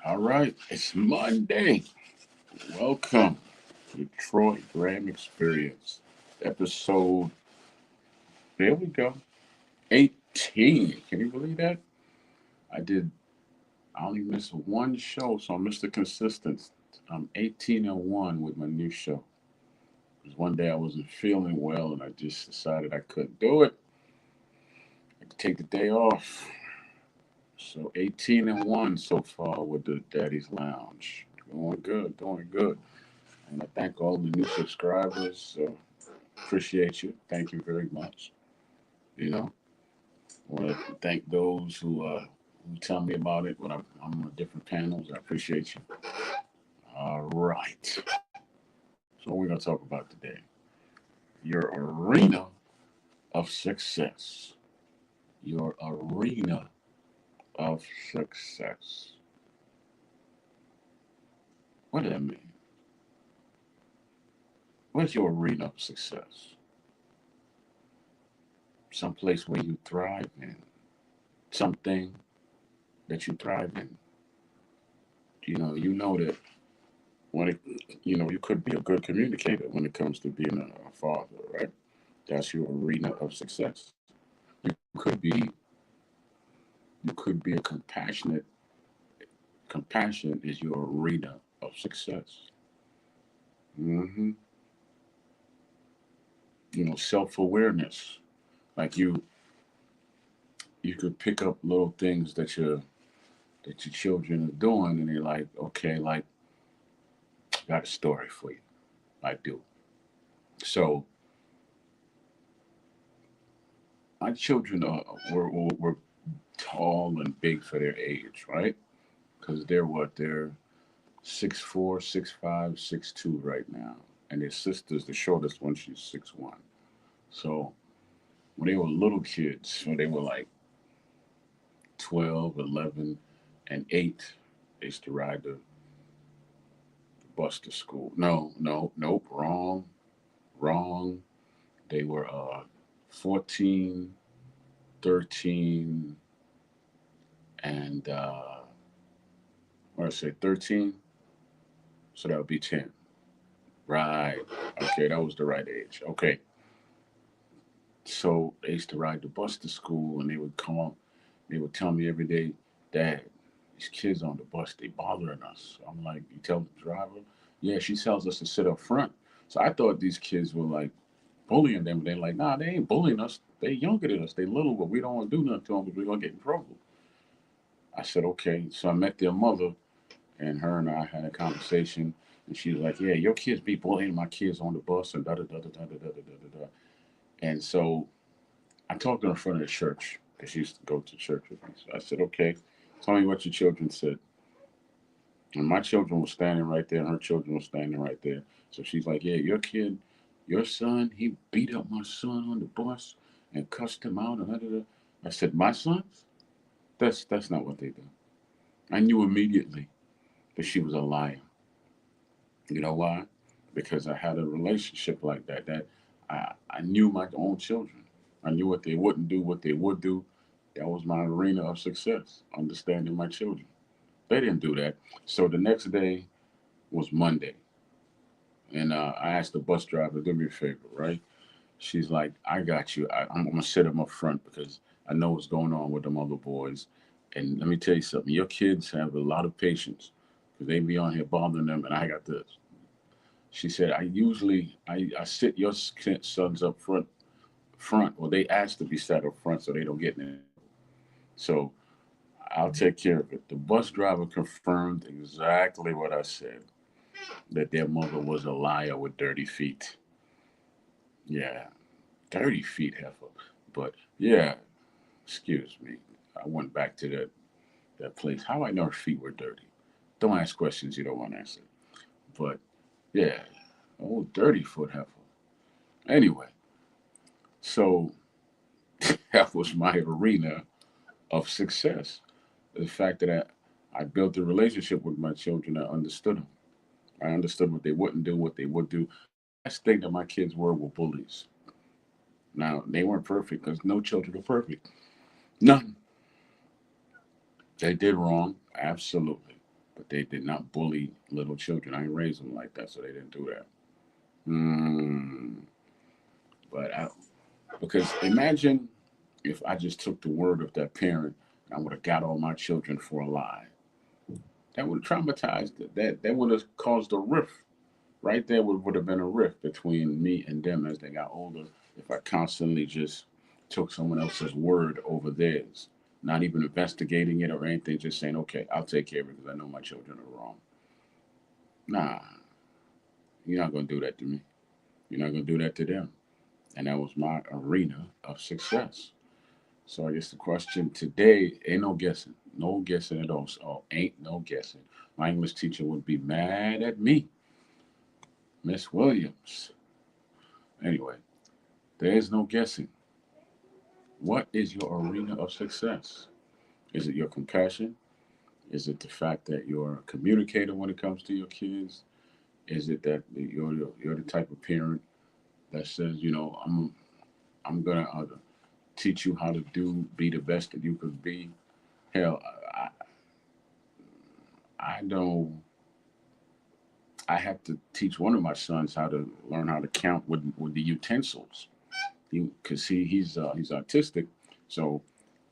All right, it's Monday. Welcome to Detroit Graham Experience, episode. There we go, 18. Can you believe that? I did. I only missed one show, so I'm Mr. Consistent. I'm 18-1 with my new show. Because one day I wasn't feeling well, and I just decided I couldn't do it. I could take the day off. So 18-1 so far with the Daddies Lounge. Going good, going good. And I thank all the new subscribers. Appreciate you. Thank you very much. You know, I want to thank those who tell me about it when I'm on different panels. I appreciate you. All right. So what we're gonna talk about today. Your arena of success. Your arena of success. What does that mean? What's your arena of success? Some place where you thrive in. Something that you thrive in. You know that when it, you could be a good communicator when it comes to being a father, right? That's your arena of success. You could be, you could be a compassionate. Compassion is your arena of success. hmm self awareness. Like you could pick up little things that your children are doing, and you're like, okay, like, I got a story for you. I do. So my children were tall and big for their age, right? Because they're 6'4", 6'5", 6'2" right now, and their sister's the shortest one. She's 6'1". So when they were little kids, when they were like 12, 11, and 8, they used to ride the bus to school. No, no, nope, wrong, wrong. They were 14, 13, and what did I say, 13? So that would be 10. Right. Okay, that was the right age. Okay. So they used to ride the bus to school, and they would come up. They would tell me every day, Dad, these kids on the bus, they bothering us. I'm like, you tell the driver? Yeah, she tells us to sit up front. So I thought these kids were like bullying them. They're like, nah, they ain't bullying us. They younger than us. They little, but we don't want to do nothing to them because we're going to get in trouble. I said, okay. So I met their mother, and her and I had a conversation. And she was like, yeah, your kids be bullying my kids on the bus and da da da da da da da da da da. And so I talked to her in front of the church because she used to go to church with me. So I said, okay, tell me what your children said. And my children were standing right there, and her children were standing right there. So she's like, yeah, your kid, your son, he beat up my son on the bus and cussed him out. And da, da, da. I said, my sons? That's not what they do. I knew immediately that she was a liar. You know why? Because I had a relationship like that. I knew my own children. I knew what they wouldn't do, what they would do. That was my arena of success, understanding my children. They didn't do that. So the next day was Monday. And I asked the bus driver, do me a favor, right? She's like, I got you. I'm going to sit them up front because I know what's going on with them other boys. And let me tell you something. Your kids have a lot of patience because they be on here bothering them, and I got this. She said, I sit your sons up front, or they ask to be sat up front so they don't get in it. So I'll take care of it. The bus driver confirmed exactly what I said, that their mother was a liar with dirty feet. Yeah, dirty feet, heifer. But yeah, excuse me. I went back to that place. How I know her feet were dirty? Don't ask questions you don't want to answer. But yeah, oh, dirty foot heifer. Anyway, so that was my arena of success. The fact that I built a relationship with my children, I understood them. I understood what they wouldn't do, what they would do. The last thing that my kids were bullies. Now, they weren't perfect because no children are perfect. None. They did wrong, absolutely. but they did not bully little children. I ain't raised them like that, so they didn't do that. Mm. But because imagine if I just took the word of that parent and I would have got all my children for a lie. That would have traumatized it. That would have caused a rift. Right there would have been a rift between me and them as they got older if I constantly just took someone else's word over theirs, not even investigating it or anything, just saying, okay, I'll take care of it because I know my children are wrong. Nah, you're not going to do that to me. You're not going to do that to them. And that was my arena of success. So I guess the question today ain't no guessing. No guessing at all. So ain't no guessing. My English teacher would be mad at me, Miss Williams. Anyway, there is no guessing. What is your arena of success? Is it your compassion? Is it the fact that you're a communicator when it comes to your kids? Is it that you're the type of parent that says, I'm gonna teach you how to be the best that you could be? Hell, I know I had to teach one of my sons how to learn how to count with the utensils. Because he's autistic, so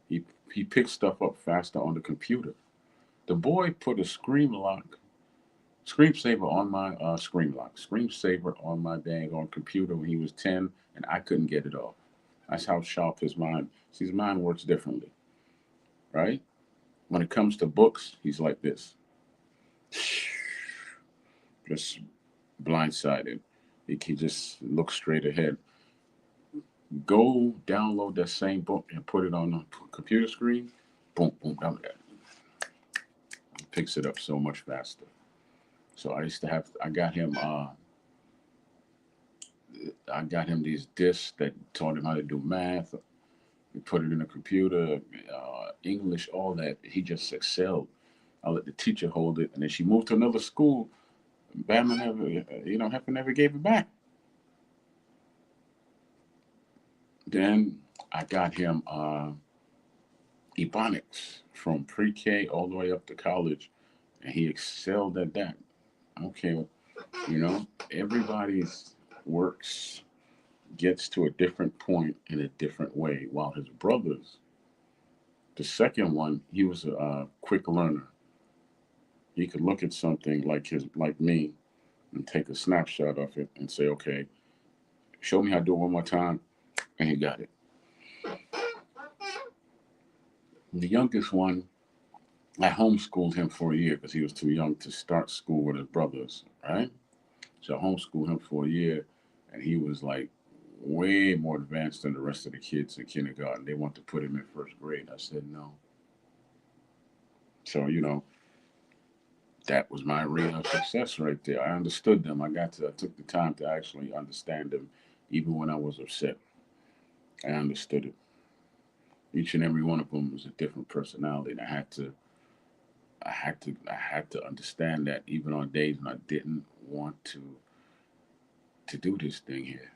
he he picks stuff up faster on the computer. The boy put a screensaver on my screensaver on my dang on computer when he was 10, and I couldn't get it off. That's how sharp his mind. See, his mind works differently, right? When it comes to books, he's like this, just blindsided. He just looks straight ahead. Go download that same book and put it on the computer screen. Boom, boom, down there. Picks it up so much faster. So I used to have. I got him these discs that taught him how to do math. We put it in the computer, English, all that. He just excelled. I let the teacher hold it, and then she moved to another school. Bama never, Heifer never gave it back. Then I got him Ebonics from pre-K all the way up to college, and he excelled at that. Okay, everybody's works gets to a different point in a different way. While his brothers, the second one, he was a quick learner. He could look at something like me and take a snapshot of it and say, okay, show me how to do it one more time, and he got it. The youngest one, I homeschooled him for a year because he was too young to start school with his brothers, right? So I homeschooled him for a year, and he was like way more advanced than the rest of the kids in kindergarten. They want to put him in first grade. I said no. So that was my arena of success right there. I understood them. I took the time to actually understand them, even when I was upset. I understood it. Each and every one of them was a different personality, and I had to understand that even on days when I didn't want to do this thing here.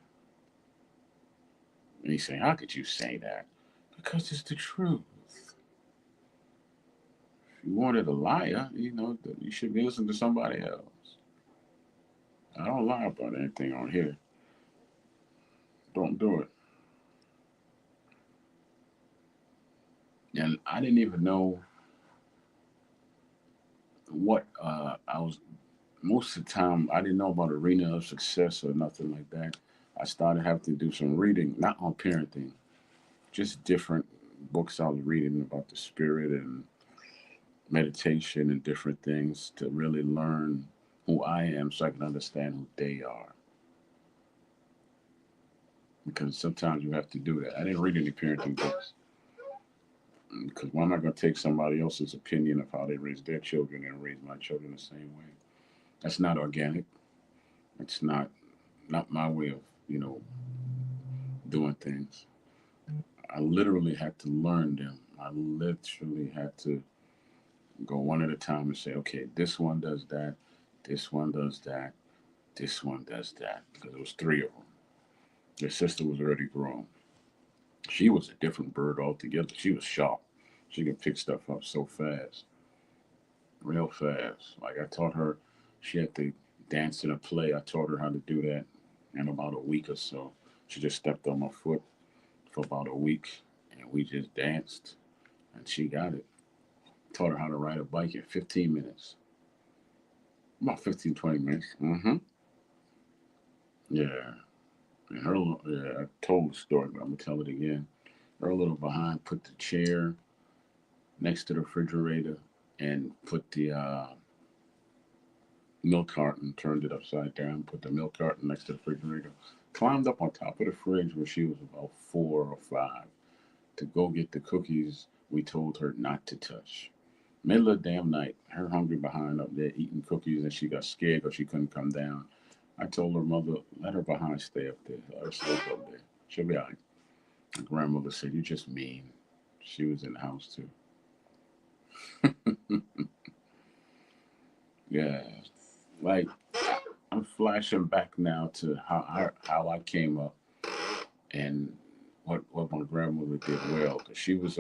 And he's saying, "How could you say that?" Because it's the truth. If you wanted a liar, you should be listening to somebody else. I don't lie about anything on here. Don't do it. And I didn't even know what I was. Most of the time, I didn't know about arena of success or nothing like that. I started having to do some reading, not on parenting, just different books I was reading about the spirit and meditation and different things to really learn who I am so I can understand who they are. Because sometimes you have to do that. I didn't read any parenting books because why am I going to take somebody else's opinion of how they raise their children and raise my children the same way? That's not organic. It's not my way of doing things. I literally had to learn them. I literally had to go one at a time and say, okay, this one does that, this one does that, this one does that, because it was three of them. Their sister was already grown. She was a different bird altogether. She was sharp. She could pick stuff up so fast. real fast. Like I taught her, she had to dance in a play. I taught her how to do that in about a week or so. She just stepped on my foot for about a week, and we just danced, and she got it. Taught her how to ride a bike in 15 minutes, about 15, 20 minutes. Mm-hmm. Yeah. And her, yeah, I told the story, but I'm gonna tell it again. Her a little behind, put the chair next to the refrigerator and put the milk carton, turned it upside down, put the milk carton next to the refrigerator, climbed up on top of the fridge when she was about 4 or 5 to go get the cookies we told her not to touch. Middle of the damn night, her hungry behind up there eating cookies, and she got scared because she couldn't come down. I told her mother, let her behind stay up there. Let her sleep up there. She'll be all right. My grandmother said, you just mean. She was in the house too. Yeah. Like, I'm flashing back now to how I came up and what my grandmother did well. Cause she was,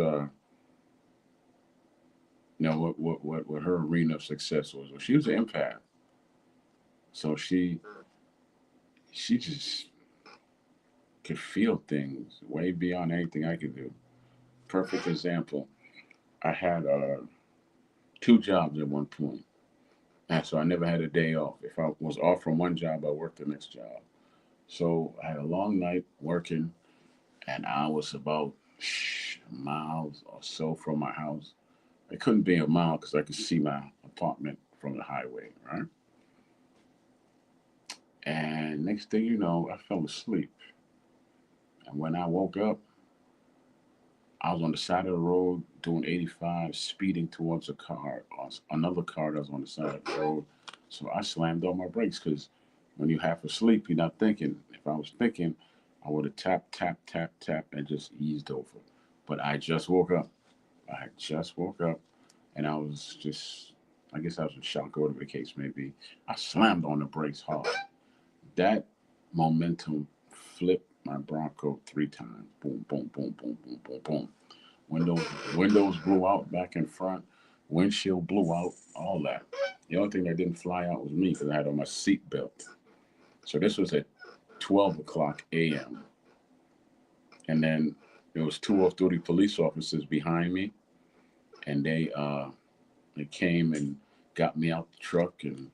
what her arena of success was. Well, she was an empath. So she just could feel things way beyond anything I could do. Perfect example. I had 2 jobs at one point, and so I never had a day off. If I was off from one job, I worked the next job. So I had a long night working, and I was about miles or so from my house. It couldn't be a mile because I could see my apartment from the highway, right? And next thing you know, I fell asleep. And when I woke up, I was on the side of the road doing 85, speeding towards a car, another car that was on the side of the road. So I slammed on my brakes because when you're half asleep, you're not thinking. If I was thinking, I would have tapped, tap, tap, tap, and just eased over. But I just woke up. I just woke up, and I was just, I guess I was in shock or whatever the case may be. I slammed on the brakes hard. That momentum flipped my Bronco 3 times. Boom, boom, boom, boom, boom, boom, boom. Windows windows blew out back in front. Windshield blew out. All that. The only thing that didn't fly out was me because I had on my seatbelt. So this was at 12 o'clock a.m. And then there was 2 off-duty police officers behind me, and they came and got me out the truck and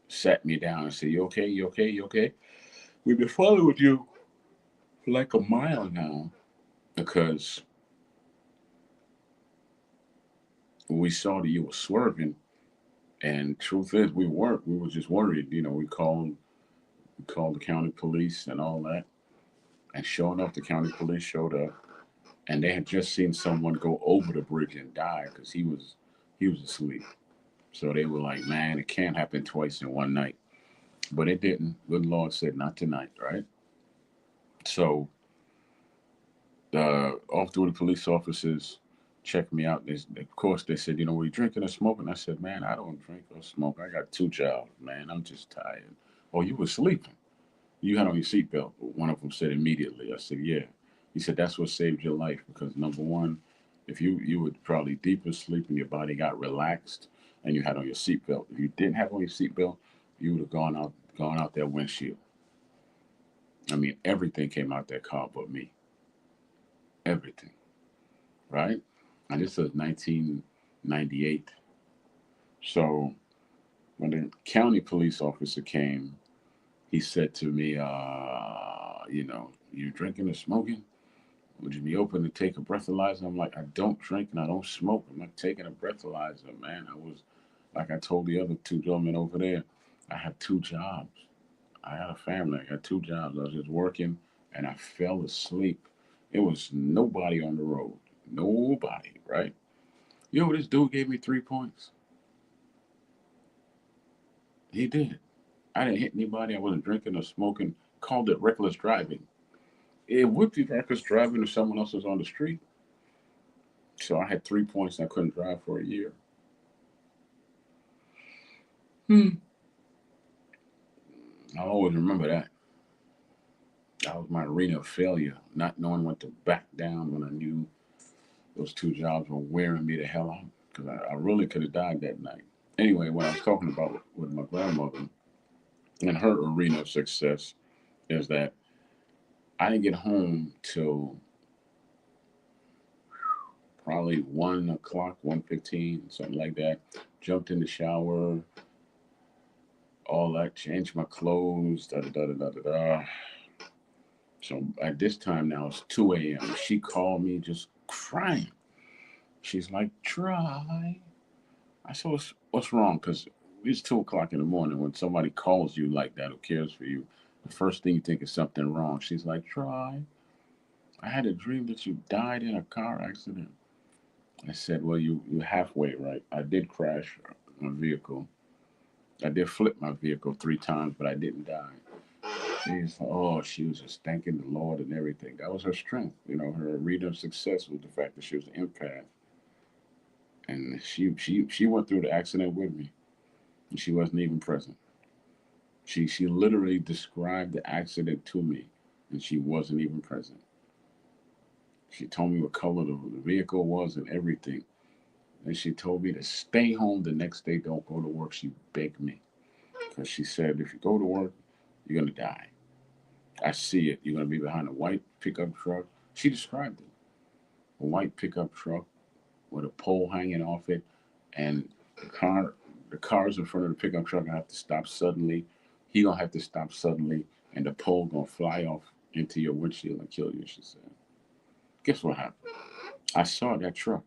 sat me down and said, "You okay? You okay? You okay? We've been following you for like a mile now because we saw that you were swerving. And truth is, we weren't. We were just worried. We called the county police and all that. And sure enough, the county police showed up, and they had just seen someone go over the bridge and die because he was asleep. So they were like, "Man, it can't happen twice in one night." But it didn't. Good Lord said, "Not tonight," right? So the off-duty police officers checked me out. Of course, they said, "Were you drinking or smoking?" I said, "Man, I don't drink or smoke. I got 2 jobs, man. I'm just tired." "Oh, you were sleeping. You had on your seatbelt." One of them said immediately. I said, "Yeah." He said, "That's what saved your life because number one, if you were probably deep asleep and your body got relaxed and you had on your seatbelt. If you didn't have on your seatbelt, you would have gone out that windshield. I mean, everything came out that car but me. Everything, right?" And this was 1998. So when the county police officer came, he said to me, "You drinking or smoking? Would you be open to take a breathalyzer?" I'm like, "I don't drink and I don't smoke. I'm not taking a breathalyzer, man." I was, like I told the other 2 gentlemen over there, I have 2 jobs. I had a family. I got 2 jobs. I was just working and I fell asleep. It was nobody on the road. Nobody, right? This dude gave me 3 points. He did. I didn't hit anybody. I wasn't drinking or smoking. Called it reckless driving. It would be reckless driving if someone else was on the street. So I had 3 points and I couldn't drive for a year. Hmm. I'll always remember that. That was my arena of failure, not knowing when to back down when I knew those 2 jobs were wearing me the hell out. because I really could have died that night. Anyway, what I was talking about with my grandmother and her arena of success is that I didn't get home till probably 1 o'clock, 1:15, something like that. Jumped in the shower, all that, changed my clothes, da da da da da da. So at this time now it's 2 a.m. She called me just crying. She's like, "Try." I said, what's wrong? Because it's 2 o'clock in the morning. When somebody calls you like that who cares for you, the first thing you think is something wrong. She's like, "Try. I had a dream that you died in a car accident." I said, "Well, you halfway right. I did crash my vehicle. I did flip my vehicle 3 times, but I didn't die." She was just thanking the Lord and everything. That was her strength. Her arena of success was the fact that she was an empath. And she went through the accident with me. And she wasn't even present. She literally described the accident to me, and she wasn't even present. She told me what color the vehicle was and everything. And she told me to stay home the next day, don't go to work. She begged me. Because she said, if you go to work, you're going to die. I see it. You're going to be behind a white pickup truck. She described it. A white pickup truck with a pole hanging off it, and the car, the cars in front of the pickup truck have to stop suddenly. He gonna have to stop suddenly, and the pole gonna fly off into your windshield and kill you. She said. Guess what happened? I saw that truck,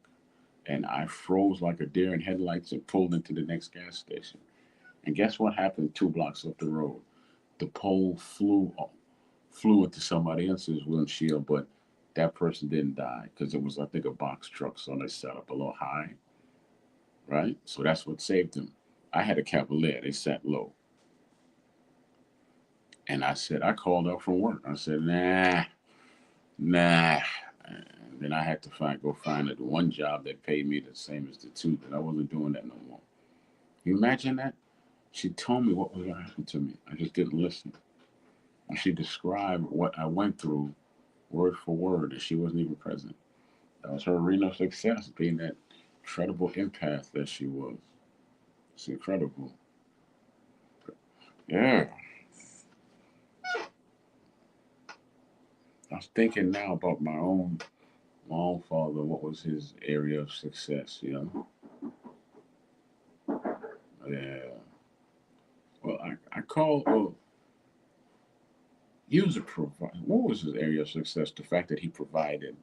and I froze like a deer in headlights and pulled into the next gas station. And guess what happened 2 blocks up the road? The pole flew into somebody else's windshield, but that person didn't die because it was, I think, a box truck, so they set up a little high, right? So that's what saved him. I had a Cavalier; they sat low, and I called up from work. I said, nah, nah. And then I had to go find the one job that paid me the same as the two. That I wasn't doing that no more. Can you imagine that? She told me what was going to happen to me. I just didn't listen. And she described what I went through word for word, and she wasn't even present. That was her arena of success, being that incredible empath that she was. It's incredible. Yeah. I was thinking now about my own father. What was his area of success? Yeah. Well, I call. Well, he was a provider. What was his area of success? The fact that he provided.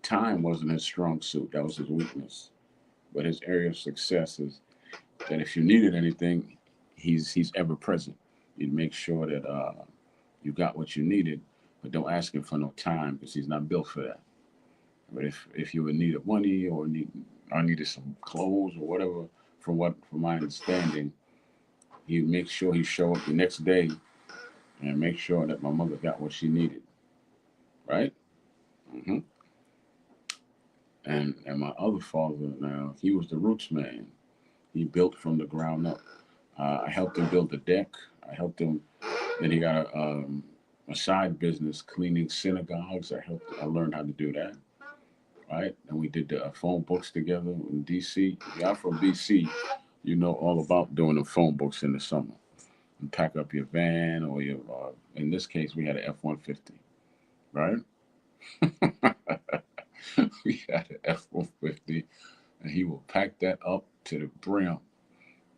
Time wasn't his strong suit. That was his weakness. But his area of success is that if you needed anything, he's ever present. He'd make sure that you got what you needed, but don't ask him for no time because he's not built for that. But if you would need money or I needed some clothes or whatever, from my understanding, he'd make sure he show up the next day and make sure that my mother got what she needed. Right? hmm And my other father now, he was the roots man. He built from the ground up. I helped him build the deck. I helped him. Then he got a side business cleaning synagogues. I learned how to do that. Right, and we did the phone books together in DC. Y'all from DC, you know all about doing the phone books in the summer. And pack up your van or your. In this case, we had an F-150. Right, we had an F-150, and he will pack that up to the brim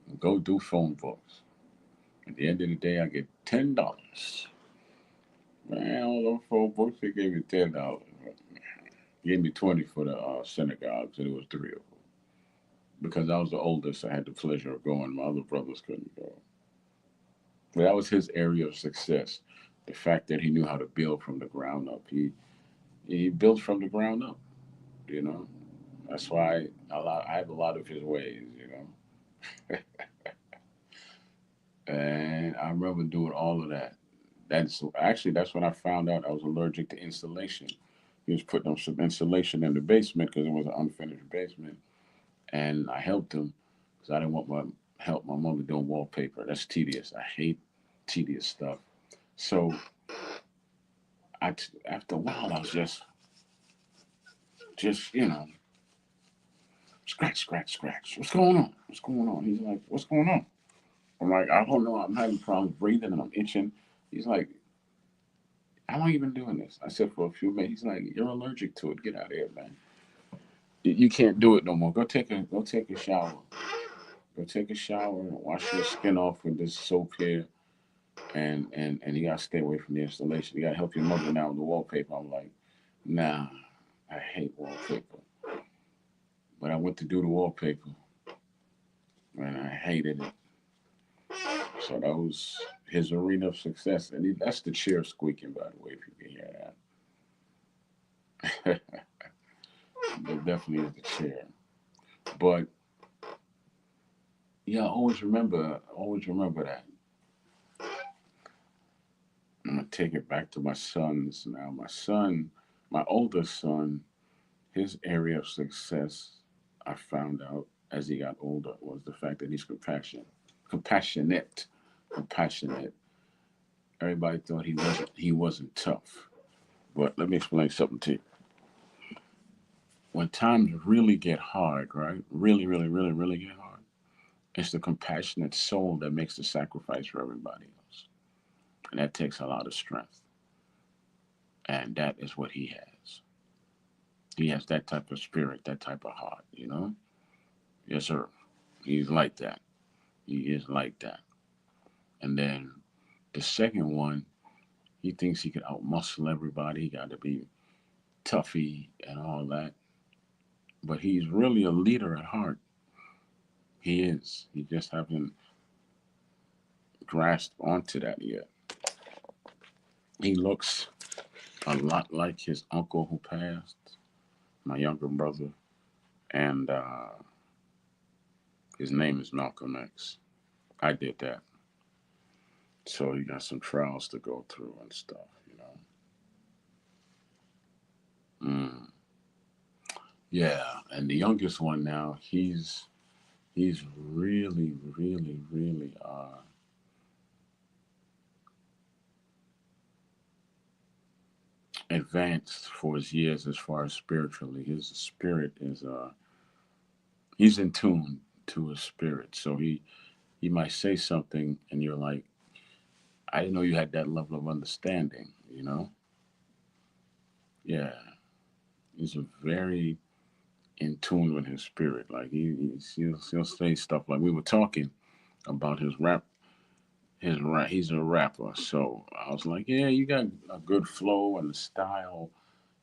and go do phone books. At the end of the day, I get $10. Man, all those phone books, he gave me $10. He gave me 20 for the synagogues, and it was three of them. Because I was the oldest, I had the pleasure of going. My other brothers couldn't go. But that was his area of success. The fact that he knew how to build from the ground up. He built from the ground up. You know, that's why I have a lot of his ways. And I remember doing all of that. That's when I found out I was allergic to insulation. He was putting up some insulation in the basement because it was an unfinished basement, and I helped him because I didn't want my mother doing wallpaper. That's tedious. I hate tedious stuff. So after a while, I was just Scratch, scratch, scratch. What's going on? What's going on? He's like, what's going on? I'm like, I don't know. I'm having problems breathing and I'm itching. He's like, how long you been doing this? I said, for a few minutes. He's like, you're allergic to it. Get out of here, man. You can't do it no more. Go take a shower. Go take a shower and wash your skin off with this soap here. And you gotta stay away from the installation. You gotta help your mother now with the wallpaper. I'm like, nah, I hate wallpaper. But I went to do the wallpaper and I hated it. So that was his arena of success. And that's the chair squeaking, by the way, if you can hear that. It definitely is the chair. But yeah, always remember that. I'm gonna take it back to my sons now. My son, my oldest son, his area of success, I found out as he got older, was the fact that he's compassionate, compassionate. Everybody thought he wasn't tough, but let me explain something to you. When times really get hard, right? Really, really, really, really get hard. It's the compassionate soul that makes the sacrifice for everybody else, and that takes a lot of strength. And that is what he has. He has that type of spirit, that type of heart. Yes, sir. He's like that. He is like that. And then the second one, he thinks he could outmuscle everybody. He got to be toughy and all that. But he's really a leader at heart. He is. He just haven't grasped onto that yet. He looks a lot like his uncle who passed, my younger brother, and his name is Malcolm X. I did that. So you got some trials to go through and stuff. Mm. Yeah, and the youngest one now, he's really, really, really advanced for his years as far as spiritually. His spirit is he's in tune to his spirit. So he might say something and you're like, I didn't know you had that level of understanding. Yeah. He's a very in tune with his spirit. Like he'll say stuff like we were talking about his rap. He's a rapper, so I was like, yeah, you got a good flow and a style.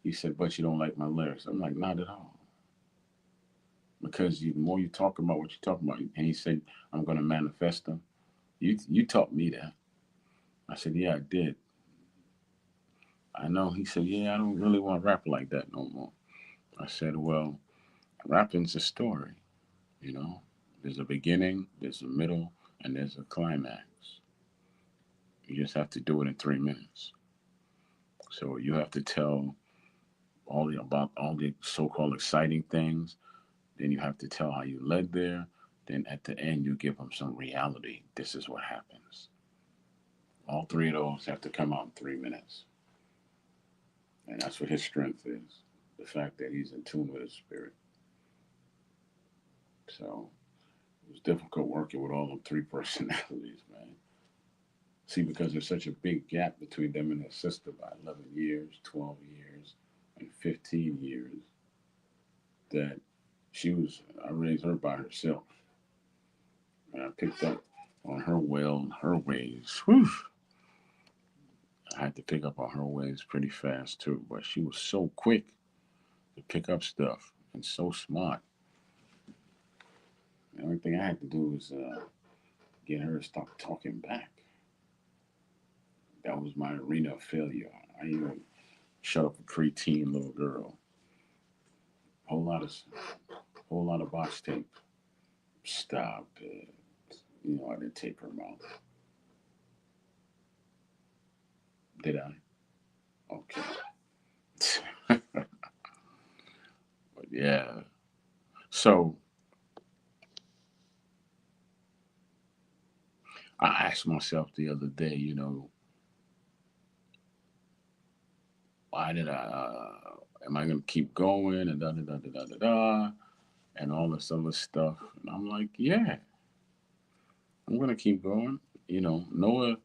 He said, but you don't like my lyrics. I'm like, not at all, because the more you talk about what you talk about, and he said, I'm gonna manifest them. You taught me that. I said, yeah, I did. I know. He said, yeah, I don't really want to rap like that no more. I said, well, rapping's a story. You know, there's a beginning, there's a middle, and there's a climax. You just have to do it in 3 minutes. So you have to tell about all the so-called exciting things. Then you have to tell how you led there. Then at the end, you give them some reality. This is what happens. All three of those have to come out in 3 minutes, and that's what his strength is. The fact that he's in tune with his spirit. So it was difficult working with all them three personalities, man. See, because there's such a big gap between them and their sister by 11 years, 12 years, and 15 years, that I raised her by herself. And I picked up on her well and her ways. Whew, I had to pick up on her ways pretty fast too, but she was so quick to pick up stuff and so smart. The only thing I had to do was get her to stop talking back. That was my arena of failure. I even shut up a preteen little girl. Whole lot of whole lot of box tape. Stop it. I didn't tape her mouth. Did I? Okay. But yeah. So I asked myself the other day, why did I? Am I gonna keep going and da da da da da da da? and all this other stuff. And I'm like, yeah, I'm gonna keep going. Noah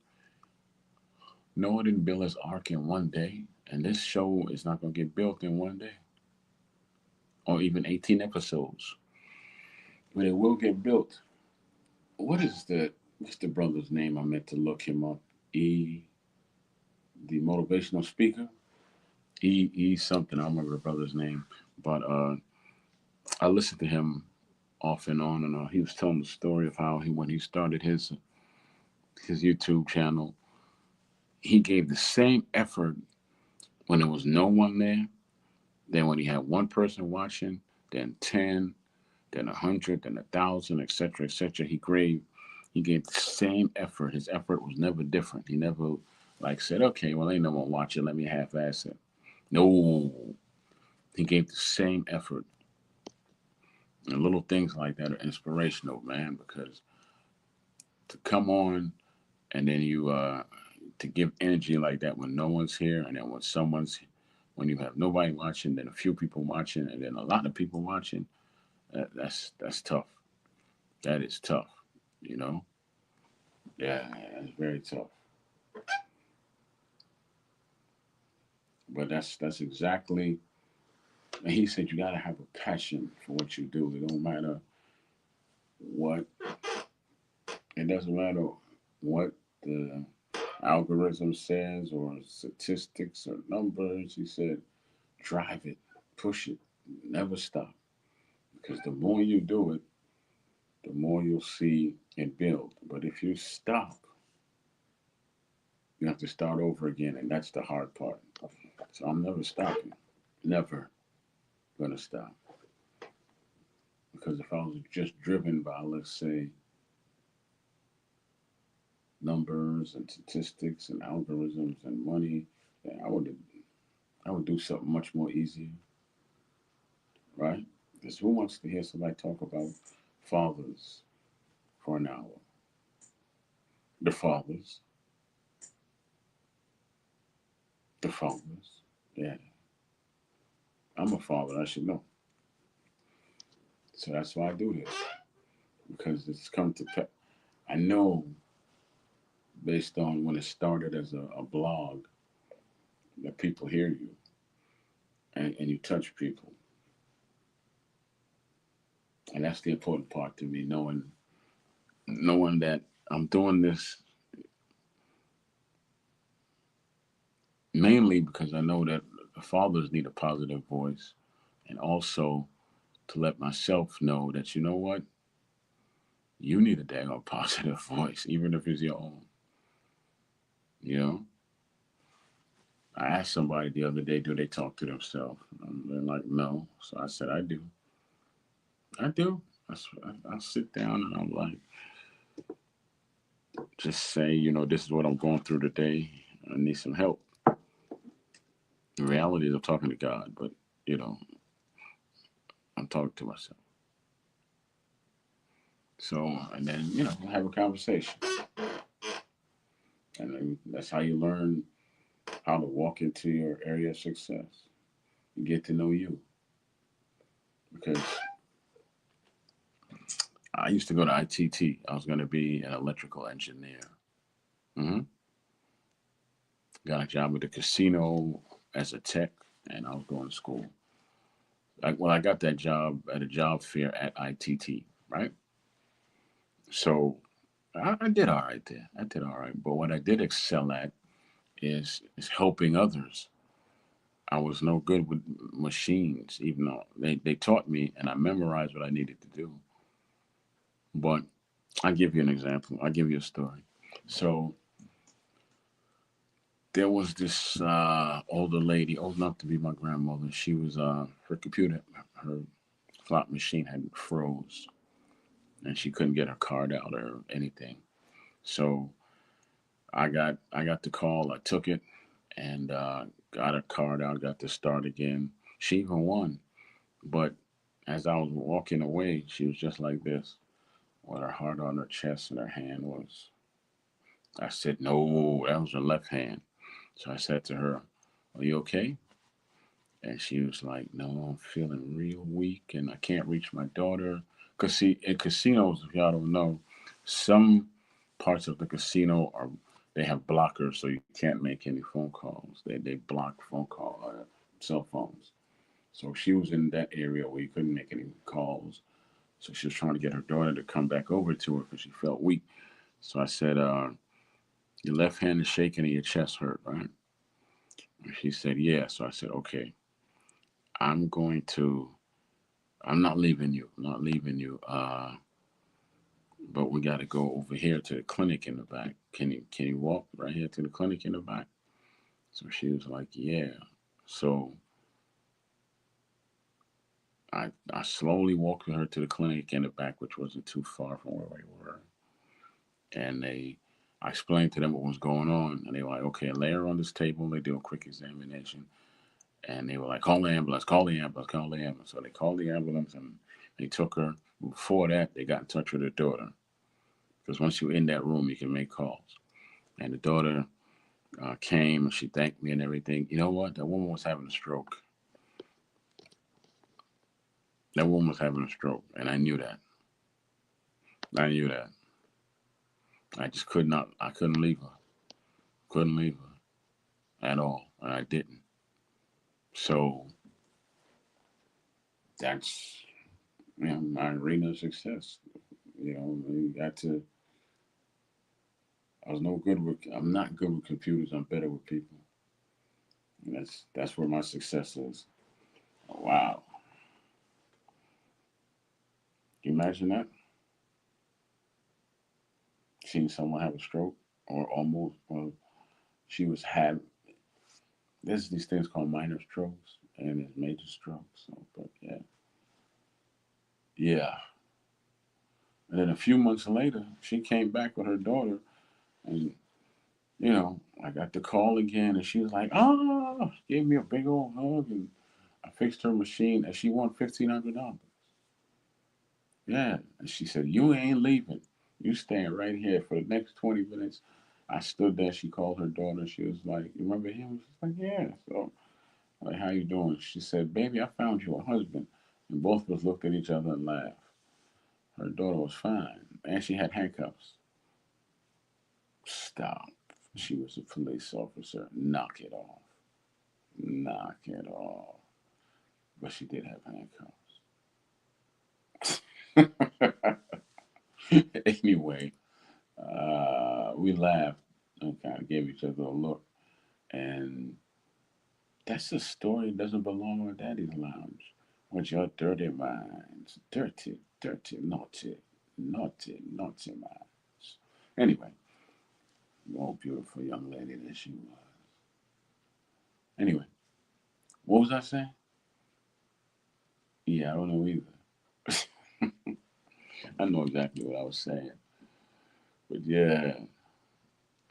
didn't build his ark in one day, and this show is not gonna get built in one day, or even 18 episodes, but it will get built. What's the brother's name? I meant to look him up. The motivational speaker. Something. I don't remember the brother's name, but I listened to him off and on, and he was telling the story of how when he started his YouTube channel, he gave the same effort when there was no one there, then when he had one person watching, then 10, then 100, then 1,000, etc., etc. He gave the same effort. His effort was never different. He never like said, okay, well, ain't no one watching. Let me half-ass it. No, he gave the same effort. And little things like that are inspirational, man, because to come on and then you to give energy like that when no one's here, and then when you have nobody watching, then a few people watching, and then a lot of people watching, that's tough. That is tough, you know. Yeah, it's very tough. But that's exactly. And he said you gotta have a passion for what you do. It don't matter what. It doesn't matter what the algorithm says or statistics or numbers. He said drive it, push it, never stop. Because the more you do it, the more you'll see it build. But if you stop, you have to start over again, and that's the hard part. So I'm never stopping, never gonna stop. Because if I was just driven by, let's say, numbers and statistics and algorithms and money, then I would do something much more easier, right? Because who wants to hear somebody talk about fathers for an hour? The fathers, the fathers. Yeah, I'm a father. I should know. So that's why I do this, because it's come to. I know based on when it started as a blog that people hear you, and you touch people, and that's the important part to me. Knowing that I'm doing this mainly because I know that the fathers need a positive voice, and also to let myself know that you know what, you need a dang positive voice, even if it's your own. You know, I asked somebody the other day, do they talk to themselves? They're like, no. So I said, I do. I do. I sit down and I'm like, just say, this is what I'm going through today. I need some help. The reality is I'm talking to God, but, you know, I'm talking to myself. So, and then, have a conversation. And then that's how you learn how to walk into your area of success. You get to know you. Because I used to go to ITT. I was going to be an electrical engineer. hmm Got a job at a casino as a tech, and I was going to school. I got that job at a job fair at ITT, right? So I did all right there. I did all right. But what I did excel at is helping others. I was no good with machines, even though they taught me and I memorized what I needed to do. But I'll give you an example. I'll give you a story. So there was this older lady, old enough to be my grandmother. She was her computer, her slot machine had froze, and she couldn't get her card out or anything. So I got the call. I took it and got her card out. Got to start again. She even won, but as I was walking away, she was just like this, with her heart on her chest and her hand was. I said, no, that was her left hand. So I said to her, are you okay? And she was like, "No, I'm feeling real weak, and I can't reach my daughter." Cause see, in casinos, if y'all don't know, some parts of the casino are they have blockers, so you can't make any phone calls. They block phone call cell phones. So she was in that area where you couldn't make any calls. So she was trying to get her daughter to come back over to her because she felt weak. So I said, "Your left hand is shaking and your chest hurt, right?" And she said, "Yeah." So I said, "Okay, I'm going to. I'm not leaving you. I'm not leaving you. But we got to go over here to the clinic in the back. Can you walk right here to the clinic in the back?" So she was like, "Yeah." So I slowly walked with her to the clinic in the back, which wasn't too far from where we were. And I explained to them what was going on, and they were like, "Okay, lay her on this table." They do a quick examination, and they were like, "Call the ambulance, call the ambulance, call the ambulance." So they called the ambulance, and they took her. Before that, they got in touch with her daughter, because once you're in that room, you can make calls. And the daughter came and she thanked me and everything. You know what? That woman was having a stroke. That woman was having a stroke, and I knew that. I knew that. I just could not. I couldn't leave her. Couldn't leave her at all, and I didn't. So that's my arena of success. You got to. I was no good with. I'm not good with computers. I'm better with people. And that's where my success is. Oh, wow. Can you imagine that? Seeing someone have a stroke or almost. Well, she was had. There's these things called minor strokes and there's major strokes. So, but yeah, yeah. And then a few months later, she came back with her daughter, and I got the call again, and she was like, "Oh," gave me a big old hug, and I fixed her machine, and she won $1,500. Yeah, and she said, "You ain't leaving. You staying right here for the next 20 minutes." I stood there. She called her daughter. She was like, "You remember him?" She's like, "Yeah." So, like, "How you doing?" She said, "Baby, I found you a husband." And both of us looked at each other and laughed. Her daughter was fine, and she had handcuffs. Stop. She was a police officer. Knock it off. Knock it off. But she did have handcuffs. Anyway, we laughed and kind of gave each other a look. And that's a story that doesn't belong on Daddy's Lounge. With your dirty minds. Dirty, dirty, naughty, naughty, naughty minds. Anyway, more beautiful young lady than she was. Anyway, what was I saying? Yeah, I don't know either. I know exactly what I was saying. But yeah,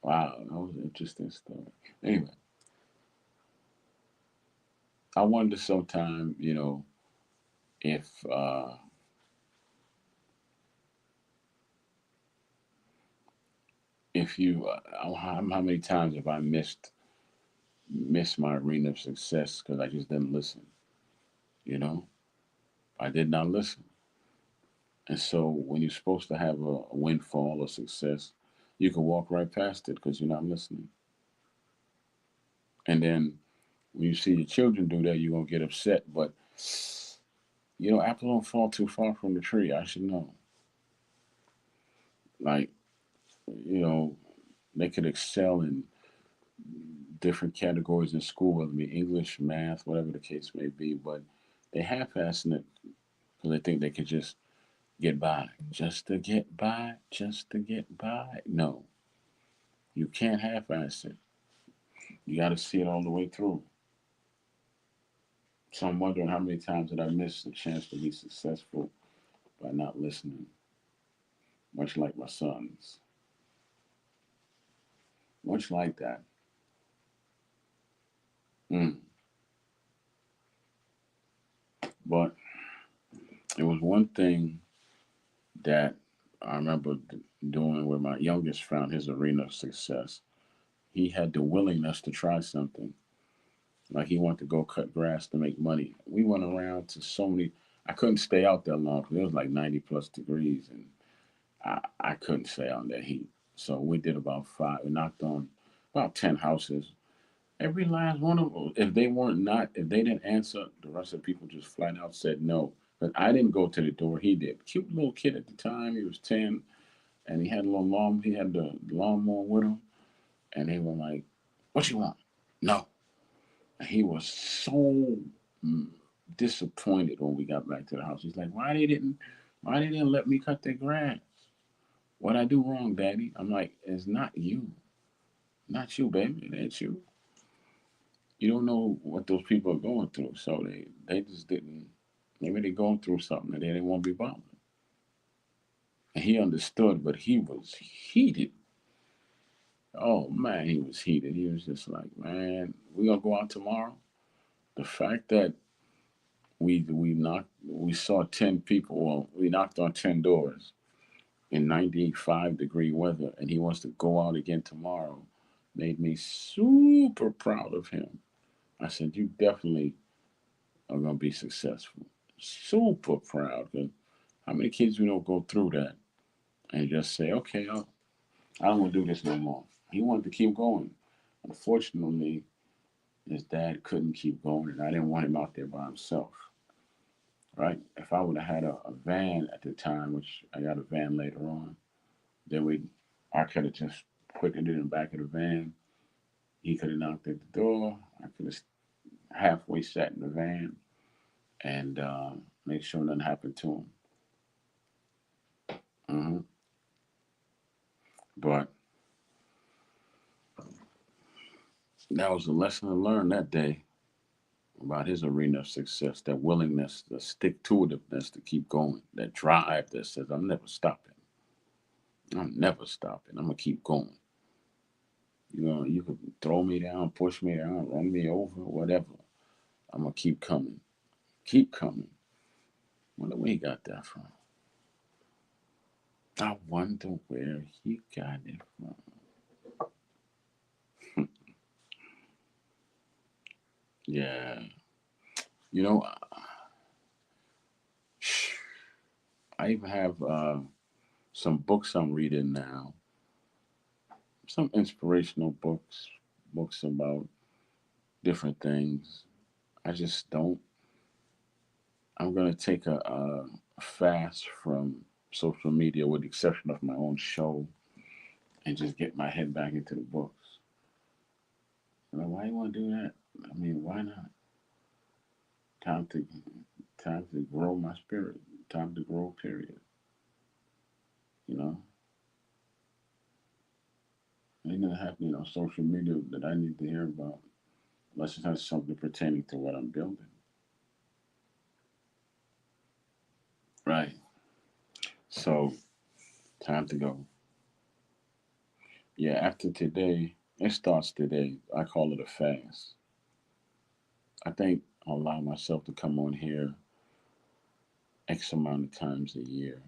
wow, that was an interesting story. Anyway, I wonder sometime, if if you how many times have I missed my arena of success because I just didn't listen. You know, I did not listen. And so when you're supposed to have a windfall or success, you can walk right past it because you're not listening. And then when you see your children do that, you're gonna get upset. But apples don't fall too far from the tree. I should know. Like, you know, they could excel in different categories in school, whether it be English, math, whatever the case may be, but they half-assing it because they think they could just get by, just to get by, just to get by. No, you can't half-ass it. You got to see it all the way through. So I'm wondering how many times did I miss the chance to be successful by not listening, much like my sons, much like that. Mm. But it was one thing that I remember doing where my youngest found his arena of success. He had the willingness to try something. Like he wanted to go cut grass to make money. We went around to so many. I couldn't stay out that long because it was like 90 plus degrees, and I couldn't stay out in that heat. So we did about five. We knocked on about 10 houses. Every last one of them. If they didn't answer, the rest of the people just flat out said no. But I didn't go to the door. He did. Cute little kid at the time. He was 10, and he had a little lawn. He had the lawnmower with him, and they were like, "What you want?" No. And he was so mm, disappointed when we got back to the house. He's like, why they didn't let me cut their grass? What I do wrong, Daddy? I'm like, it's not you, not you, baby. It ain't you. You don't know what those people are going through, so they just didn't. Maybe they're going through something and they didn't want to be bothered. And he understood, but he was heated. Oh man, he was heated. He was just like, man, we gonna go out tomorrow. The fact that we saw 10 people. Well, we knocked on 10 doors in 95-degree weather, and he wants to go out again tomorrow. Made me super proud of him. I said, you definitely are gonna be successful. Super proud. 'Cause how many kids we don't go through that and just say, okay, I don't want to do this no more. He wanted to keep going. Unfortunately, his dad couldn't keep going, and I didn't want him out there by himself. Right? If I would have had a van at the time, which I got a van later on, then I could have just put it in the back of the van. He could have knocked at the door. I could have halfway sat in the van and make sure nothing happened to him. hmm But that was a lesson I learned that day about his arena of success, that willingness, the stick to itiveness to keep going, that drive that says, I'm never stopping. I'm never stopping. I'm going to keep going. You could throw me down, push me down, run me over, whatever. I'm going to keep coming. Keep coming. Wonder where he got that from. I wonder where he got it from. Yeah. You know, I even have some books I'm reading now, some inspirational books, books about different things. I just don't. I'm going to take a fast from social media with the exception of my own show and just get my head back into the books. Like, why you want to do that? I mean, why not? Time to time to grow my spirit. Time to grow. Period. You know, ain't nothing happening on social media that I need to hear about unless it has something pertaining to what I'm building. Right. So time to go. Yeah. After today, it starts today. I call it a fast. I think I'll allow myself to come on here X amount of times a year.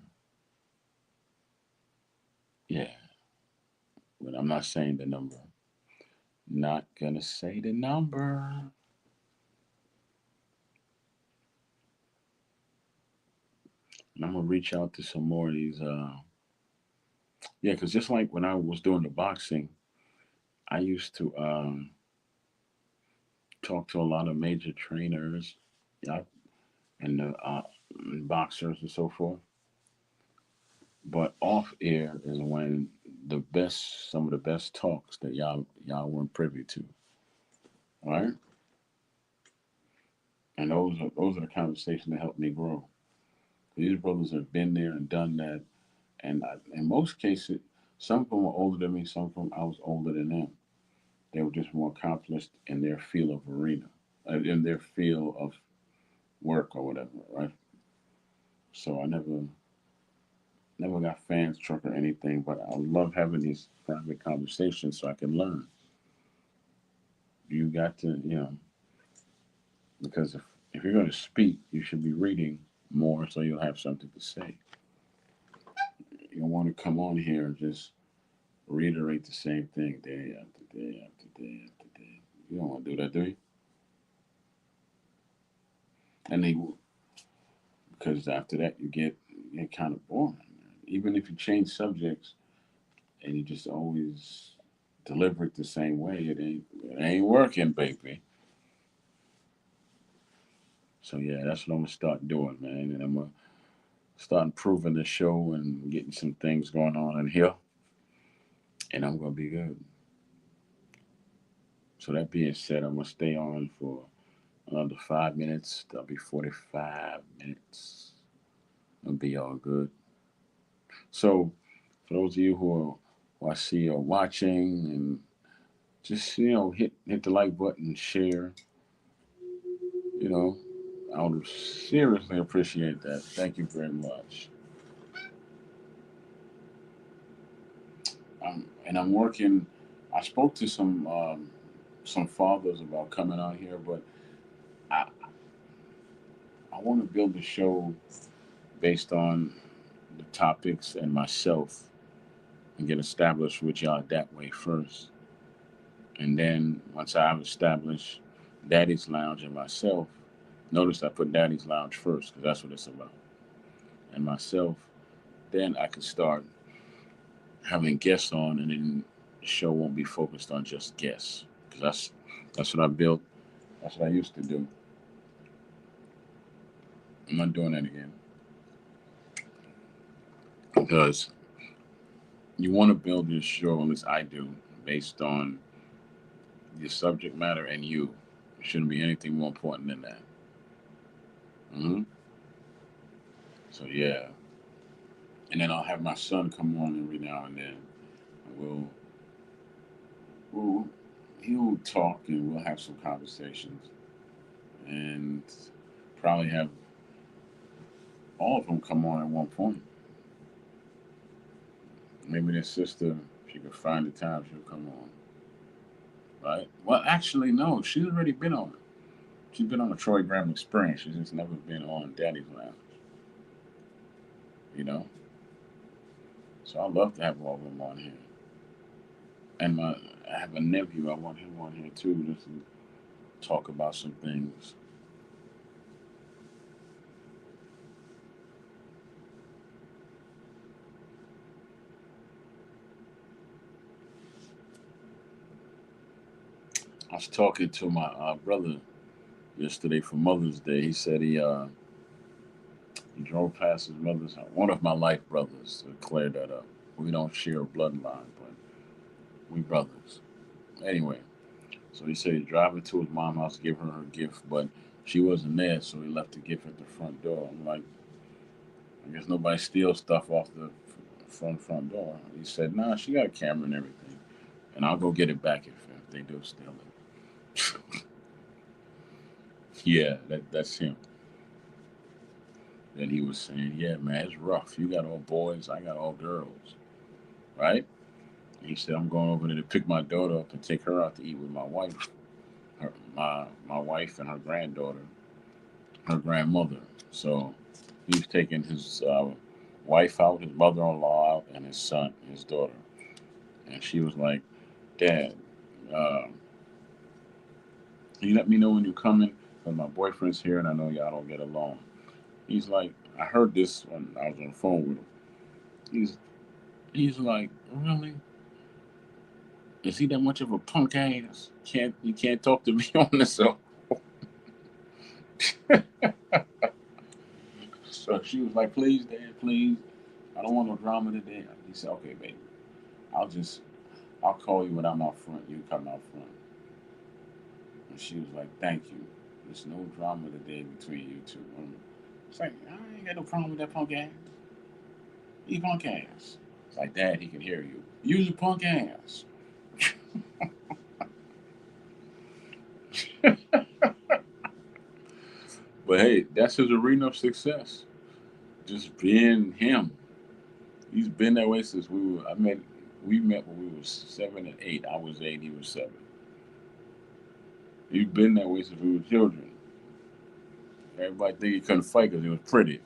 Yeah. But I'm not saying the number. Not gonna say the number. And I'm gonna reach out to some more of these. Yeah, because just like when I was doing the boxing, I used to talk to a lot of major trainers, yeah, and the boxers and so forth. But off air is when some of the best talks that y'all weren't privy to, right? And those are the conversations that helped me grow. These brothers have been there and done that, and in most cases, some of them were older than me. Some of them I was older than them. They were just more accomplished in their field of arena, in their field of work or whatever, right? So I never got fans truck or anything, but I love having these private conversations so I can learn. You got to, because if you're going to speak, you should be reading more so you'll have something to say. You don't want to come on here and just reiterate the same thing day after day after day after day. You don't want to do that, do you? And they, because after that you get kind of boring. Even if you change subjects and you just always deliver it the same way, it ain't working, baby. So yeah, that's what I'm gonna start doing, man. And I'm gonna start improving the show and getting some things going on in here, and I'm gonna be good. So that being said, I'm gonna stay on for another 5 minutes. That'll be 45 minutes. It'll be all good. So for those of you who I see are watching, and just hit the like button, share. You know, I would seriously appreciate that. Thank you very much. And I'm working. I spoke to some fathers about coming out here, but I I want to build a show based on the topics and myself and get established with y'all that way first. And then once I've established Daddy's Lounge and myself, notice I put Daddy's Lounge first because that's what it's about. And myself, then I can start having guests on, and then the show won't be focused on just guests because that's what I built. That's what I used to do. I'm not doing that again because you want to build your show, at least I do, based on your subject matter and you. It shouldn't be anything more important than that. hmm So yeah, and then I'll have my son come on every now and then. We'll, we'll he'll talk and we'll have some conversations and probably have all of them come on at one point. Maybe their sister, if she could find the time, she'll come on. Right? Well, actually, no. She's already been on it. She's been on the Troy Graham Experience. She's just never been on Daddy's Lounge. You know. So I'd love to have all of them on here. And I have a nephew. I want him on here too, just to talk about some things. I was talking to my brother yesterday for Mother's Day. He said he drove past his mother's house. One of my life brothers, to clear that up. We don't share a bloodline, but we brothers. Anyway, so he said he's driving to his mom's house to give her her gift, but she wasn't there, so he left the gift at the front door. I'm like, I guess nobody steals stuff off the front door. He said, nah, she got a camera and everything, and I'll go get it back if they do steal it. Yeah, that's him. Then he was saying, yeah, man, it's rough. You got all boys, I got all girls, right? And he said, I'm going over there to pick my daughter up and take her out to eat with my wife, my wife and her granddaughter, her grandmother. So he's taking his wife out, his mother-in-law out, and his son, his daughter. And she was like, Dad, uh, can you let me know when you're coming? Because my boyfriend's here and I know y'all don't get along. He's like, I heard this when I was on the phone with him. He's he's like, really? Is he that much of a punk ass? You can't talk to me on this. So she was like, please, Dad, please. I don't want no drama today. He said, okay, baby. I'll call you when I'm out front. You come out front. And she was like, thank you. There's no drama today between you two. It's like, I ain't got no problem with that punk ass. He punk ass. It's like, Dad, he can hear you. Use a punk ass. But hey, that's his arena of success. Just being him. He's been that way since we met when we were 7 and 8. I was 8, he was 7. He's been that way since we were children. Everybody think he couldn't fight because he was pretty.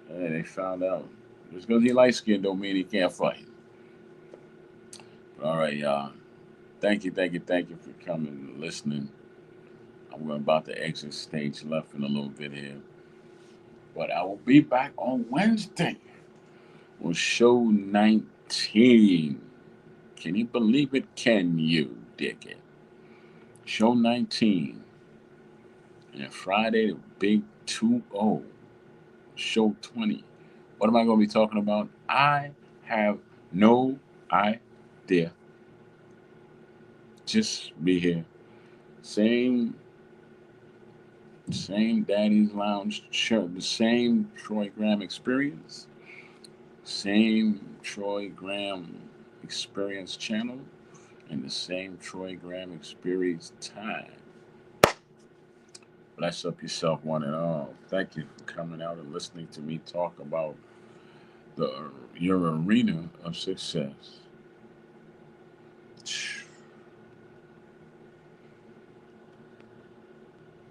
And then they found out. Just because he light skinned don't mean he can't fight. But all right, y'all. Thank you for coming and listening. We're about to exit stage left in a little bit here. But I will be back on Wednesday with show 19. Can you believe it? Can you, dickhead? Show 19. And Friday, the big 2-0. Show 20. What am I going to be talking about? I have no idea. Just be here. Same Daddy's Lounge show, the same Troy Graham experience, same Troy Graham experience channel, and the same Troy Graham experience time. Bless up yourself, one and all. Thank you for coming out and listening to me talk about your arena of success.